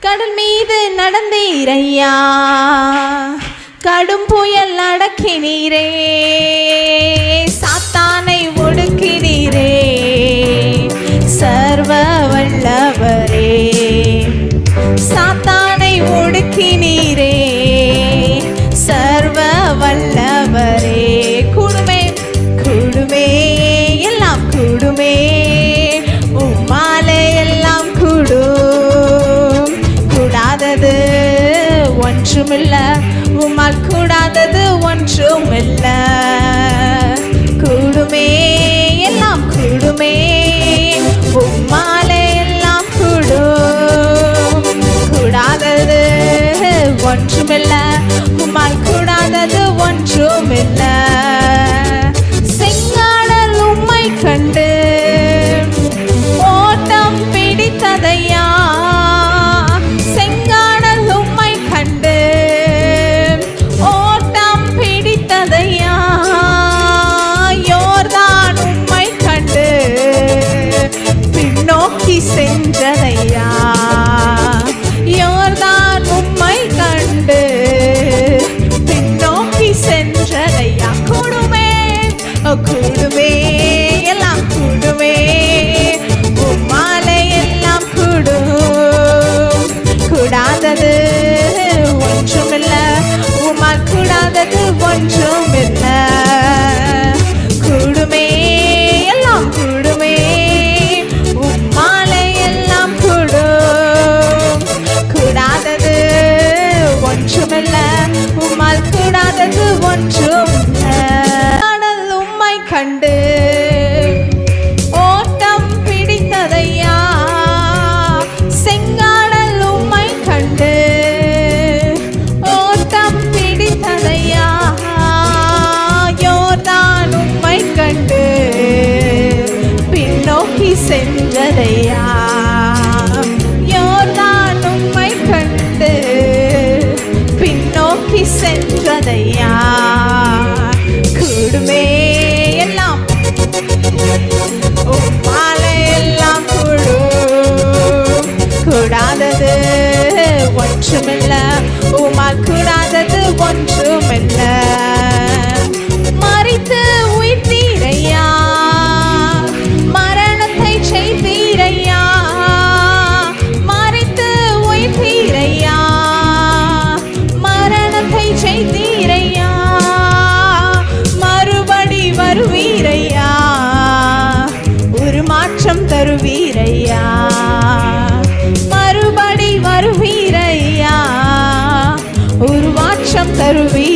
கடல் மீது நடந்தீரையா, கடும் புயல் அடக்கினீரே, சாத்தானை ஒடுக்கினீரே, சர்வ வல்லவரே. சாத்தானை ஒடுக்கினீரே, சர்வ வல்லவரே. கூடுமே கூடுமே எல்லாம் கூடுமே, உம்மாலே எல்லாம் கூடும். கூடாதது ஒன்றுமில்ல, உம்மால் கூடாதது ஒன்றுமில்ல. கூடுமே எல்லாம் கூடுமே, உம்மாலே எல்லாம் கூடும். கூடாதது ஒன்றுமில்ல, உம்மால் கூடாதது ஒன்றுமில்ல. செங்காடல் உம்மை கண்டு ஓட்டம் பிடித்ததையா, செங்காடல் உம்மை கண்டு ஓட்டம் பிடித்ததையா. யோர்தான் உம்மை கண்டு பின்னோக்கி சென்றதையா, யோர்தான் உம்மை கண்டு பின்னோக்கி சென்றதையா. கூடுமே கூடுமே எல்லாம் கூடுமே, உம்மாலே எல்லாம் கூடும். கூடாதது ஒன்றுமில்ல, உம்மால் கூடாதது ஒன்றுமில்ல. கூடுமே எல்லாம் கூடுமே, உம்மாலே எல்லாம் கூடும். கூடாதது ஒன்றுமில்ல, உம்மால் கூடாதது ஒன்றுமில்ல. கடல் உம்மை கண்டு ஓட்டம் பிடித்ததையா, செங்காடல் உம்மை கண்டு ஓட்டம் பிடித்ததையா. யோர்தான் உம்மை கண்டு பின்னோக்கி சென்றதையா, யோர்தான் உம்மை கண்டு பின்னோக்கி சென்றதையா. கூடுமே எல்லாம் உம்மாலே எல்லாம் கூடும். கூடாதது ஒன்றுமில்ல, உம்மால் கூடாதது ஒன்றுமில்ல. மரித்து உயிர்த்தீரையா, மரணத்தை செய்தீரையா. மரித்து உயிர்த்தீரையா, மரணத்தை செய்தீரையா. மறுபடி வருவீரையா, ஒரு மாற்றம் தருவீரையா. மறுபடி வருவீரையா, ஒரு மாற்றம் தருவீரையா.